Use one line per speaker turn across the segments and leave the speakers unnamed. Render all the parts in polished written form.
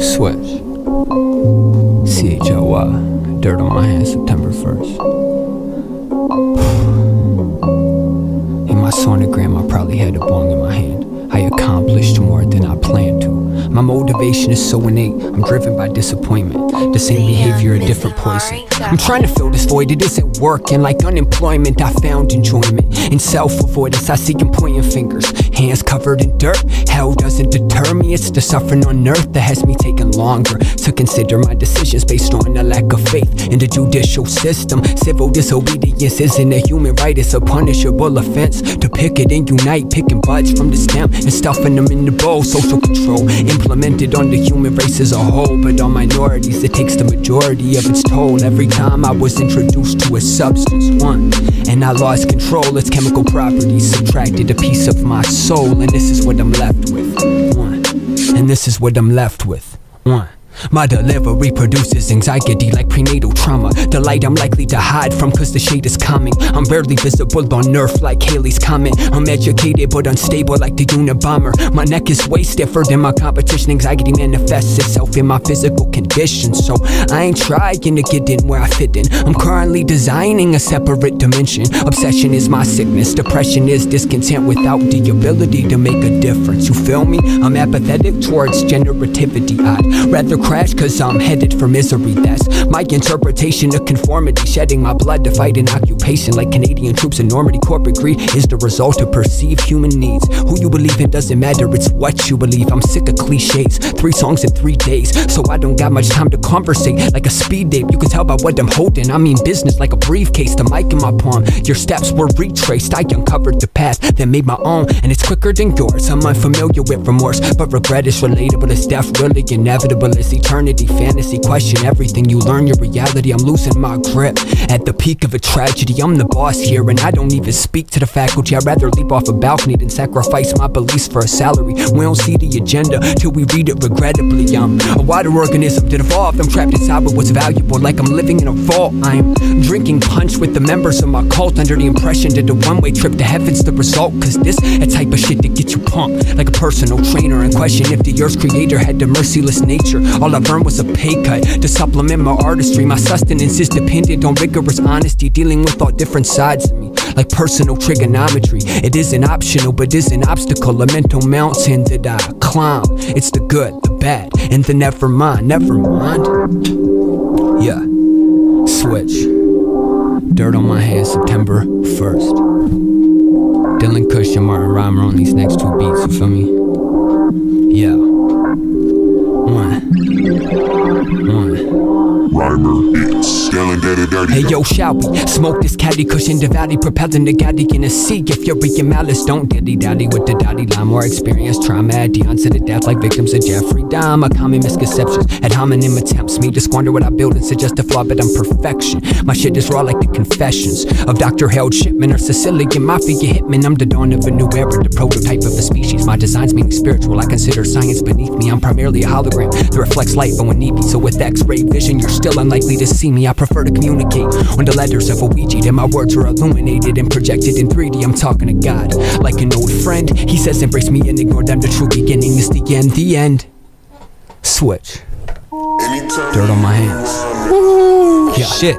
Switch. CHLY. Dirt on my hands, September 1st. In my sonogram, I probably had a bong in my hand. I accomplished more than I planned to. My motivation is so innate, I'm driven by disappointment. The same behavior, a different poison. I'm trying to fill this void, it isn't working. Like unemployment, I found enjoyment in self-avoidance. I seek and pointing fingers, hands covered in dirt. Hell doesn't deter me, it's the suffering on earth that has me taking longer to consider my decisions based on a lack of faith in the judicial system. Civil disobedience isn't a human right, it's a punishable offense. To picket and unite, picking buds from the stem and stuffing them in the bowl. Social control implemented on the human race as a whole, but on minorities it takes the majority of its toll. Every time I was introduced to a substance, and I lost control, its chemical properties subtracted a piece of my soul, and this is what I'm left with. And this is what I'm left with. My delivery produces anxiety like prenatal trauma. The light I'm likely to hide from cause the shade is coming. I'm barely visible on earth like Halley's Comet. I'm educated but unstable like the Unabomber. My neck is way stiffer than my competition. Anxiety manifests itself in my physical condition. So I ain't trying to get in where I fit in. I'm currently designing a separate dimension. Obsession is my sickness. Depression is discontent without the ability to make a difference. You feel me? I'm apathetic towards generativity. I'd rather crash cause I'm headed for misery. That's my interpretation of conformity. Shedding my blood to fight an occupation like Canadian troops in Normandy. Corporate greed is the result of perceived human needs. Who you believe in doesn't matter, it's what you believe. I'm sick of cliches, 3 songs in 3 days, so I don't got much time to conversate. Like a speed date, you can tell by what I'm holding. I mean business like a briefcase, the mic in my palm. Your steps were retraced, I uncovered the path that made my own, and it's quicker than yours. I'm unfamiliar with remorse, but regret is relatable. Is death really inevitable? Is eternity fantasy? Question everything, you learn your reality. I'm losing my grip at the peak of a tragedy. I'm the boss here and I don't even speak to the faculty. I'd rather leap off a balcony than sacrifice my beliefs for a salary. We don't see the agenda till we read it regrettably. I'm a wider organism that evolved. I'm trapped inside what was valuable, like I'm living in a vault. I'm drinking punch with the members of my cult under the impression that the one-way trip to heaven's the result. Cause this a type of shit that gets you pumped like a personal trainer, and question if the earth's creator had the merciless nature. All I've earned was a pay cut to supplement my artistry. My sustenance is dependent on rigorous honesty, dealing with all different sides of me like personal trigonometry. It isn't optional but is an obstacle, a mental mountain that I climb. It's the good, the bad, and the never mind. Yeah, switch. Dirt on my hands, September 1st. Dylan Kush and Martin Rhymer on these next 2 beats, you feel me? Yeah.
Rhymer beats.
Hey yo, shall we smoke this caddy cushion the valley, propelling the gaddy in a sea? If you're in malice, don't dilly-dally with the dotty line. More experience, trauma, add Dion to the death like victims of Jeffrey Dahmer. My common misconceptions at homonym attempts me to squander what I build and suggest a flaw, but I'm perfection. My shit is raw like the confessions of Dr. Harold Shipman or Sicilian Mafia hitman. I'm the dawn of a new era, the prototype of a species. My design's meaning spiritual, I consider science beneath me. I'm primarily a hologram that reflects light but when need be. So with X-ray vision, you're still unlikely to see me. I prefer to communicate on the letters of a Ouija. Then my words are illuminated and projected in 3D. I'm talking to God like an old friend. He says embrace me and ignore them. The true beginning is the end. The end. Switch. Dirt on my hands. Yeah, shit.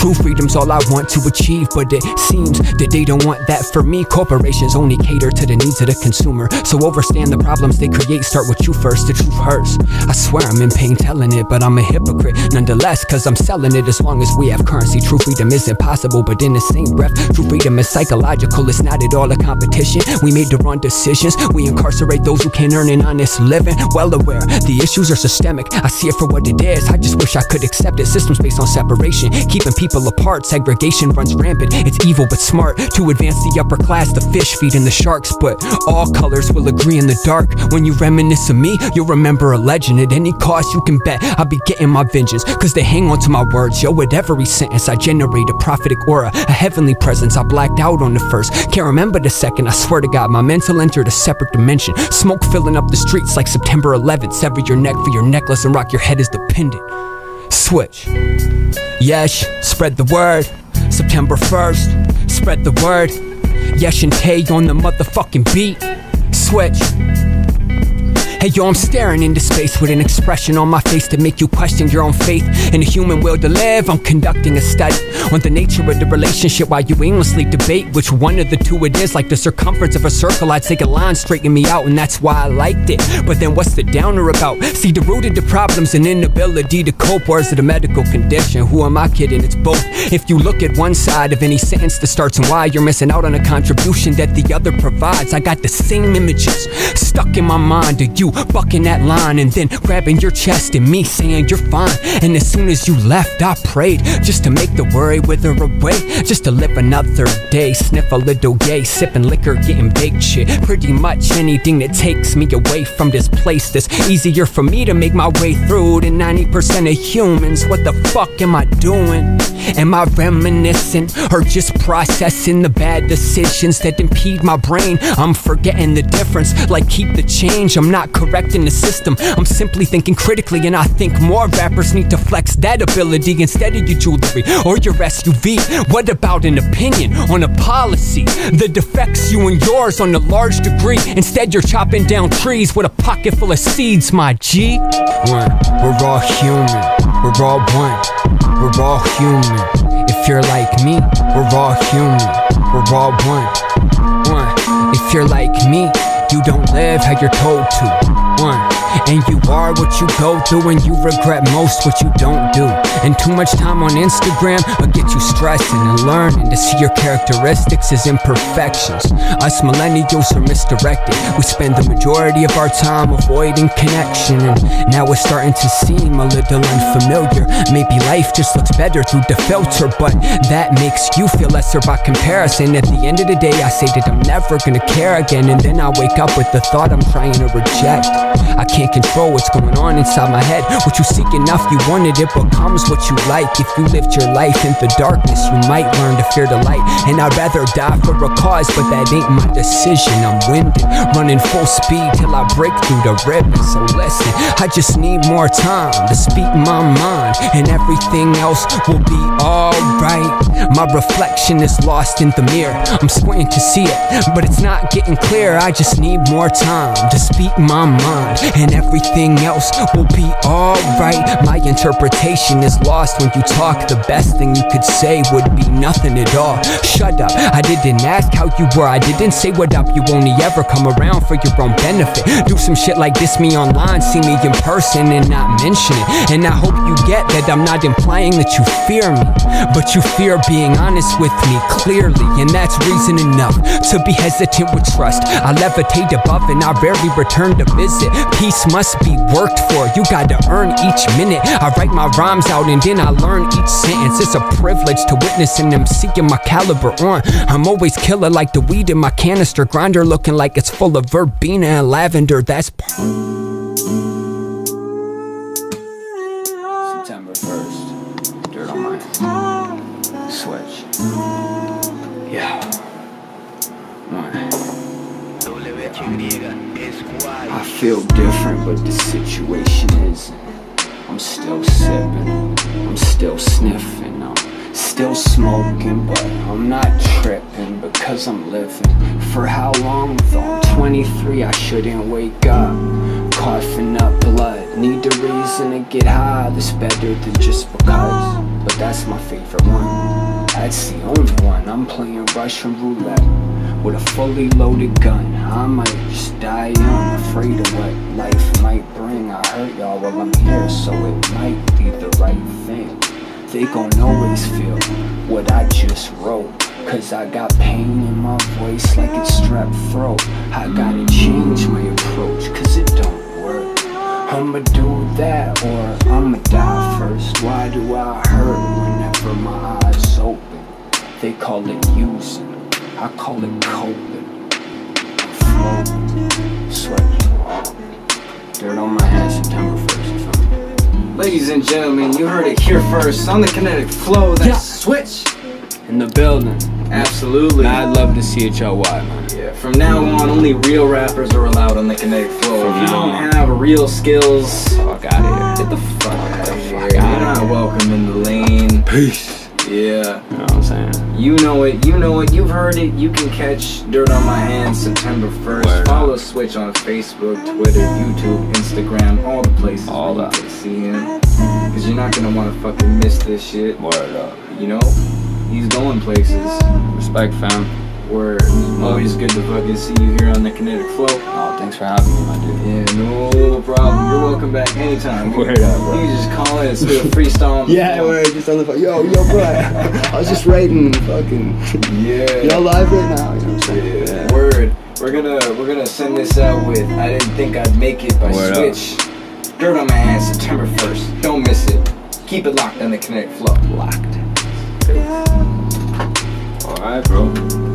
True freedom's all I want to achieve, but it seems that they don't want that for me. Corporations only cater to the needs of the consumer, so overstand the problems they create. Start with you first, the truth hurts. I swear I'm in pain telling it, but I'm a hypocrite nonetheless, cause I'm selling it. As long as we have currency, true freedom isn't possible. But in the same breath, true freedom is psychological. It's not at all a competition. We made the wrong decisions. We incarcerate those who can't earn an honest living. Well aware the issues are systemic, I see it for what it is. I just wish I could accept it. Systems based on separation, keeping people apart. Segregation runs rampant. It's evil but smart to advance the upper class, the fish feeding the sharks. But all colors will agree in the dark. When you reminisce of me, you'll remember a legend. At any cost you can bet I'll be getting my vengeance, cause they hang on to my words. Yo, with every sentence I generate a prophetic aura, a heavenly presence. I blacked out on the first, can't remember the second. I swear to God, my mental entered a separate dimension. Smoke filling up the streets like September 11th. Sever your neck for your necklace and rock your head as the pendant. Switch. Yes, spread the word. September 1st, spread the word. Yesh and Tay on the motherfucking beat. Switch. Hey yo, I'm staring into space with an expression on my face to make you question your own faith in the human will to live. I'm conducting a study on the nature of the relationship while you aimlessly debate which one of the two it is. Like the circumference of a circle, I'd take a line, straighten me out, and that's why I liked it. But then what's the downer about? See, the root of the problem's an inability to cope, or is it a medical condition? Who am I kidding? It's both. If you look at one side of any sentence that starts in why, you're missing out on a contribution that the other provides. I got the same images stuck in my mind of you bucking that line and then grabbing your chest and me saying you're fine. And as soon as you left, I prayed just to make the worry wither away, just to live another day, sniff a little yay, sipping liquor, getting baked shit. Pretty much anything that takes me away from this place that's easier for me to make my way through than 90% of humans. What the fuck am I doing? Am I reminiscent or just processing the bad decisions that impede my brain? I'm forgetting the difference, like keep the change. I'm not correcting the system, I'm simply thinking critically, and I think more rappers need to flex that ability instead of your jewelry or your SUV. What about an opinion on a policy that affects you and yours on a large degree? Instead you're chopping down trees with a pocket full of seeds, my G. We're all human, we're all one, we're all human. If you're like me, we're all human, we're all one. If you're like me, you don't live how you're told to. And you are what you go through, and you regret most what you don't do. And too much time on Instagram will get you stressing and learning to see your characteristics as imperfections. Us millennials are misdirected. We spend the majority of our time avoiding connection, and now it's starting to seem a little unfamiliar. Maybe life just looks better through the filter, but that makes you feel lesser by comparison. At the end of the day, I say that I'm never gonna care again, and then I wake up with the thought I'm trying to reject. I can't control what's going on inside my head. What you seek enough, you wanted, it becomes what you like. If you lived your life in the darkness, you might learn to fear the light. And I'd rather die for a cause, but that ain't my decision. I'm winded, running full speed till I break through the ribbon. So listen, I just need more time to speak my mind, and everything else will be alright. My reflection is lost in the mirror, I'm squinting to see it, but it's not getting clear. I just need more time to speak my mind, and everything else will be alright. My interpretation is lost when you talk. The best thing you could say would be nothing at all. Shut up, I didn't ask how you were, I didn't say what up. You only ever come around for your own benefit. Do some shit like this me online, see me in person and not mention it. And I hope you get that I'm not implying that you fear me, but you fear being honest with me clearly, and that's reason enough to be hesitant with trust. I levitate above and I rarely return to visit. Peace must be worked for, you gotta earn each minute. I write my rhymes out and then I learn each sentence. It's a privilege to witness an MC in my caliber on. I'm always killer like the weed in my canister grinder, looking like it's full of verbena and lavender. That's September 1st, dirt on my hand, switch. Yeah. I feel different, but the situation isn't. I'm still sipping, I'm still sniffing, I'm still smoking, but I'm not tripping because I'm living. For how long though? I'm 23, I shouldn't wake up coughing up blood. Need a reason to get high that's better than just because. But that's my favorite one, that's the only one. I'm playing Russian roulette with a fully loaded gun. I might just die young, afraid of what life might bring. I hurt y'all while I'm here, so it might be the right thing. They gon' always feel what I just wrote, cause I got pain in my voice like it's strep throat. I gotta change my approach, cause it don't work. I'ma do that or I'ma die first. Why do I hurt whenever my eyes open? They call it using, I call it coping. I'm floating, sweating, dirt on my hands, September 1st.
Ladies and gentlemen, you heard it here first on the Kinetic Flow. That's Switch
in the building.
Absolutely.
I love the CHLY, man.
Yeah, from now on, only real rappers are allowed on the Kinetic Flow. If you don't have real skills,
fuck out of here.
Get the fuck out of here. You're not welcome in the lane.
Peace.
Yeah.
You know what I'm saying?
You know it, you've heard it. You can catch Dirt on My Hands September 1st. Follow Switch on Facebook, Twitter, YouTube, Instagram, all the places where you can see him. Cause you're not gonna wanna fucking miss this shit.
Word up.
You know? He's going places.
Respect, fam.
Word. Always good to fucking see you here on the Kinetic Flow.
Oh, thanks for having me, my dude.
Yeah, no problem. You're welcome back anytime.
Word up, bro.
You can just call in and spit a freestyle.
Yeah, we're just on the phone. Yo, bro. I was just writing fucking.
Yeah.
You're live right now. You know what I'm saying?
Yeah. Word. We're gonna send this out with "I Didn't Think I'd Make It" by
Word
Switch. Dirt on My Hands September 1st. Don't miss it. Keep it locked on the Kinetic Flow.
Locked.
Alright, bro.